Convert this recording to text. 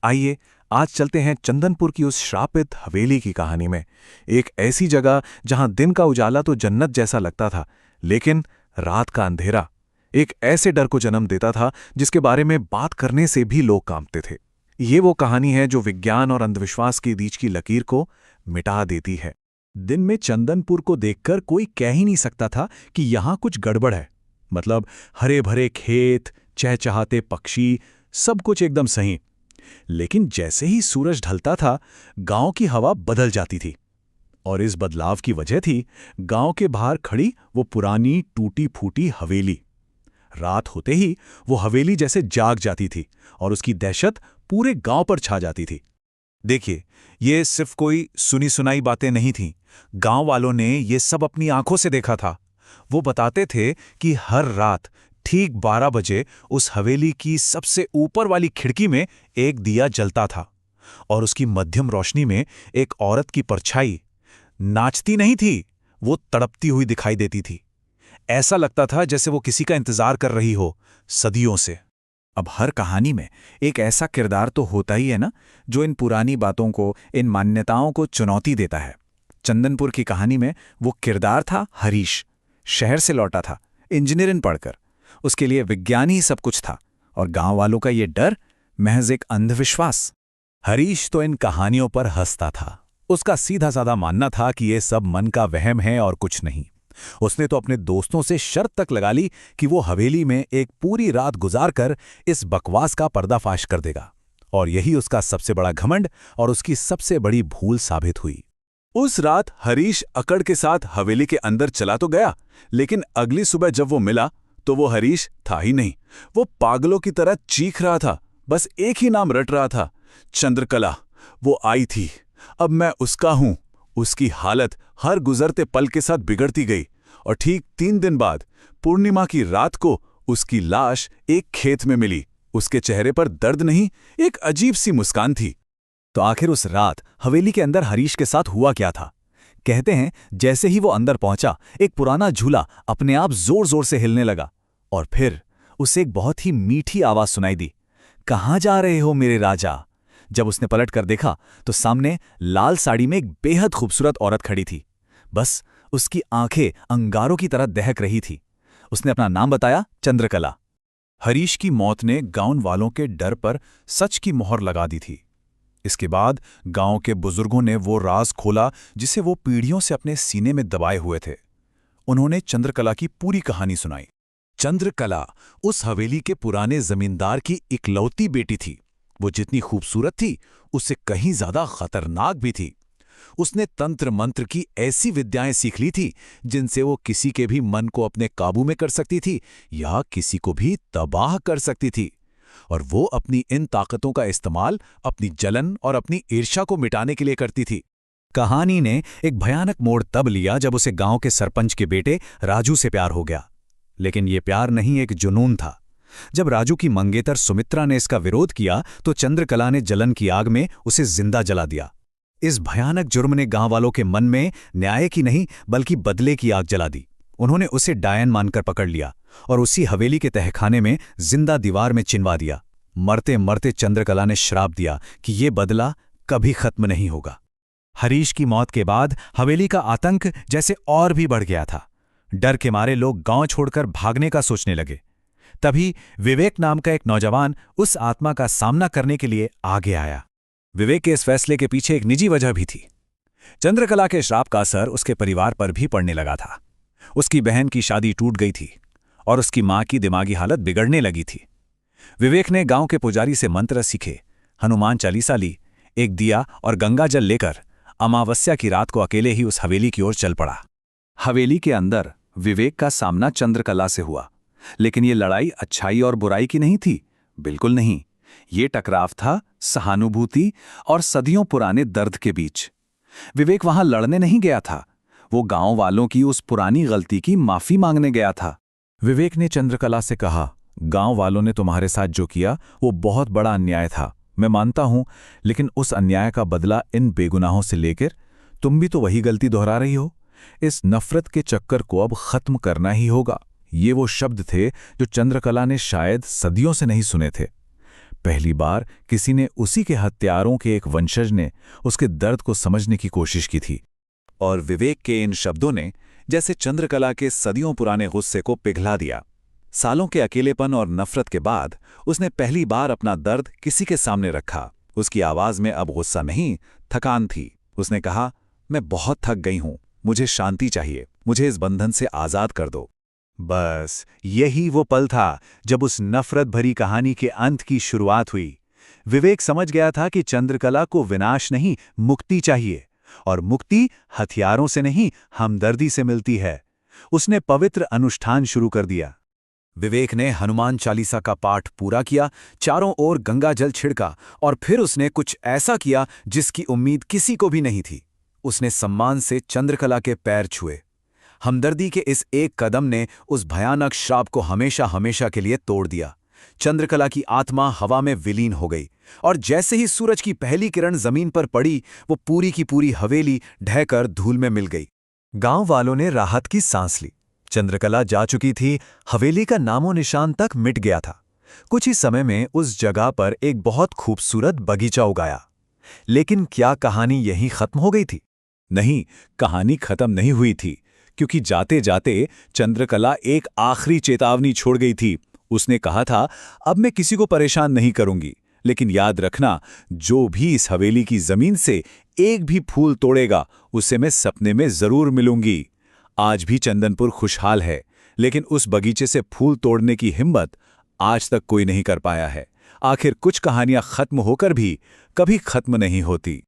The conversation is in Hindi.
आइए आज चलते हैं चंदनपुर की उस श्रापित हवेली की कहानी में। एक ऐसी जगह जहां दिन का उजाला तो जन्नत जैसा लगता था, लेकिन रात का अंधेरा एक ऐसे डर को जन्म देता था जिसके बारे में बात करने से भी लोग कांपते थे। ये वो कहानी है जो विज्ञान और अंधविश्वास के बीच की लकीर को मिटा देती है। दिन में चंदनपुर को देखकर कोई कह ही नहीं सकता था कि यहां कुछ गड़बड़ है। मतलब हरे भरे खेत, चहचहाते पक्षी, सब कुछ एकदम सही। लेकिन जैसे ही सूरज ढलता था, गांव की हवा बदल जाती थी। और इस बदलाव की वजह थी गांव के बाहर खड़ी वो पुरानी टूटी फूटी हवेली। रात होते ही वो हवेली जैसे जाग जाती थी और उसकी दहशत पूरे गांव पर छा जाती थी। देखिए, ये सिर्फ कोई सुनी सुनाई बातें नहीं थीं। गांव वालों ने ये सब अपनी आंखों से देखा था। वो बताते थे कि हर रात ठीक 12 बजे उस हवेली की सबसे ऊपर वाली खिड़की में एक दिया जलता था और उसकी मध्यम रोशनी में एक औरत की परछाई नाचती नहीं थी, वो तड़पती हुई दिखाई देती थी। ऐसा लगता था जैसे वो किसी का इंतजार कर रही हो, सदियों से। अब हर कहानी में एक ऐसा किरदार तो होता ही है ना, जो इन पुरानी बातों को, इन मान्यताओं को चुनौती देता है। चंदनपुर की कहानी में वो किरदार था हरीश। शहर से लौटा था, इंजीनियरिंग पढ़कर। उसके लिए विज्ञान ही सब कुछ था, और गांव वालों का ये डर महज एक अंधविश्वास। हरीश तो इन कहानियों पर हंसता था। उसका सीधा साधा मानना था कि ये सब मन का वहम है और कुछ नहीं। उसने तो अपने दोस्तों से शर्त तक लगा ली कि वो हवेली में एक पूरी रात गुजारकर इस बकवास का पर्दाफाश कर देगा। और यही उसका सबसे बड़ा घमंड और उसकी सबसे बड़ी भूल साबित हुई। उस रात हरीश अकड़ के साथ हवेली के अंदर चला तो गया, लेकिन अगली सुबह जब वो मिला तो वो हरीश था ही नहीं। वो पागलों की तरह चीख रहा था, बस एक ही नाम रट रहा था, चंद्रकला। वो आई थी, अब मैं उसका हूं। उसकी हालत हर गुजरते पल के साथ बिगड़ती गई और ठीक 3 दिन बाद पूर्णिमा की रात को उसकी लाश एक खेत में मिली। उसके चेहरे पर दर्द नहीं, एक अजीब सी मुस्कान थी। तो आखिर उस रात हवेली के अंदर हरीश के साथ हुआ क्या था? कहते हैं जैसे ही वो अंदर पहुंचा, एक पुराना झूला अपने आप जोर जोर से हिलने लगा और फिर उसे एक बहुत ही मीठी आवाज सुनाई दी, कहाँ जा रहे हो मेरे राजा? जब उसने पलट कर देखा तो सामने लाल साड़ी में एक बेहद खूबसूरत औरत खड़ी थी। बस उसकी आंखें अंगारों की तरह दहक रही थी। उसने अपना नाम बताया, चंद्रकला। हरीश की मौत ने गांव वालों के डर पर सच की मोहर लगा दी थी। इसके बाद गांव के बुजुर्गों ने वो राज खोला जिसे वो पीढ़ियों से अपने सीने में दबाए हुए थे। उन्होंने चंद्रकला की पूरी कहानी सुनाई। चंद्रकला उस हवेली के पुराने जमींदार की इकलौती बेटी थी। वो जितनी खूबसूरत थी, उससे कहीं ज्यादा खतरनाक भी थी। उसने तंत्र मंत्र की ऐसी विद्याएं सीख ली थी जिनसे वो किसी के भी मन को अपने काबू में कर सकती थी या किसी को भी तबाह कर सकती थी। और वो अपनी इन ताकतों का इस्तेमाल अपनी जलन और अपनी ईर्ष्या को मिटाने के लिए करती थी। कहानी ने एक भयानक मोड़ तब लिया जब उसे गांव के सरपंच के बेटे राजू से प्यार हो गया। लेकिन ये प्यार नहीं, एक जुनून था। जब राजू की मंगेतर सुमित्रा ने इसका विरोध किया तो चंद्रकला ने जलन की आग में उसे जिंदा जला दिया। इस भयानक जुर्म ने गांव वालों के मन में न्याय की नहीं बल्कि बदले की आग जला दी। उन्होंने उसे डायन मानकर पकड़ लिया और उसी हवेली के तहखाने में जिंदा दीवार में चिनवा दिया। मरते मरते चंद्रकला ने श्राप दिया कि ये बदला कभी खत्म नहीं होगा। हरीश की मौत के बाद हवेली का आतंक जैसे और भी बढ़ गया था। डर के मारे लोग गांव छोड़कर भागने का सोचने लगे। तभी विवेक नाम का एक नौजवान उस आत्मा का सामना करने के लिए आगे आया। विवेक के इस फैसले के पीछे एक निजी वजह भी थी। चंद्रकला के श्राप का असर उसके परिवार पर भी पड़ने लगा था। उसकी बहन की शादी टूट गई थी और उसकी मां की दिमागी हालत बिगड़ने लगी थी। विवेक ने गांव के पुजारी से मंत्र सीखे, हनुमान चालीसा ली, एक दिया और गंगा जल लेकर अमावस्या की रात को अकेले ही उस हवेली की ओर चल पड़ा। हवेली के अंदर विवेक का सामना चंद्रकला से हुआ, लेकिन ये लड़ाई अच्छाई और बुराई की नहीं थी, बिल्कुल नहीं। ये टकराव था सहानुभूति और सदियों पुराने दर्द के बीच। विवेक वहां लड़ने नहीं गया था, वो गांव वालों की उस पुरानी गलती की माफी मांगने गया था। विवेक ने चंद्रकला से कहा, गांव वालों ने तुम्हारे साथ जो किया वो बहुत बड़ा अन्याय था, मैं मानता हूं, लेकिन उस अन्याय का बदला इन बेगुनाहों से लेकर तुम भी तो वही गलती दोहरा रही हो। इस नफरत के चक्कर को अब खत्म करना ही होगा। ये वो शब्द थे जो चंद्रकला ने शायद सदियों से नहीं सुने थे। पहली बार किसी ने उसी के हत्यारों के एक वंशज ने उसके दर्द को समझने की कोशिश की थी। और विवेक के इन शब्दों ने जैसे चंद्रकला के सदियों पुराने गुस्से को पिघला दिया। सालों के अकेलेपन और नफरत के बाद उसने पहली बार अपना दर्द किसी के सामने रखा। उसकी आवाज में अब गुस्सा नहीं, थकान थी। उसने कहा, मैं बहुत थक गई हूं, मुझे शांति चाहिए, मुझे इस बंधन से आजाद कर दो। बस यही वो पल था जब उस नफरत भरी कहानी के अंत की शुरुआत हुई। विवेक समझ गया था कि चंद्रकला को विनाश नहीं, मुक्ति चाहिए, और मुक्ति हथियारों से नहीं, हमदर्दी से मिलती है। उसने पवित्र अनुष्ठान शुरू कर दिया। विवेक ने हनुमान चालीसा का पाठ पूरा किया, चारों ओर गंगा जल छिड़का, और फिर उसने कुछ ऐसा किया जिसकी उम्मीद किसी को भी नहीं थी। उसने सम्मान से चंद्रकला के पैर छुए। हमदर्दी के इस एक कदम ने उस भयानक श्राप को हमेशा हमेशा के लिए तोड़ दिया। चंद्रकला की आत्मा हवा में विलीन हो गई, और जैसे ही सूरज की पहली किरण जमीन पर पड़ी, वो पूरी की पूरी हवेली ढहकर धूल में मिल गई। गांव वालों ने राहत की सांस ली। चंद्रकला जा चुकी थी, हवेली का नामो निशान तक मिट गया था। कुछ ही समय में उस जगह पर एक बहुत खूबसूरत बगीचा उगाया। लेकिन क्या कहानी यहीं खत्म हो गई थी? नहीं, कहानी खत्म नहीं हुई थी, क्योंकि जाते जाते चंद्रकला एक आखिरी चेतावनी छोड़ गई थी। उसने कहा था, अब मैं किसी को परेशान नहीं करूंगी, लेकिन याद रखना, जो भी इस हवेली की जमीन से एक भी फूल तोड़ेगा, उसे मैं सपने में जरूर मिलूंगी। आज भी चंदनपुर खुशहाल है, लेकिन उस बगीचे से फूल तोड़ने की हिम्मत आज तक कोई नहीं कर पाया है। आखिर कुछ कहानियां खत्म होकर भी कभी खत्म नहीं होती।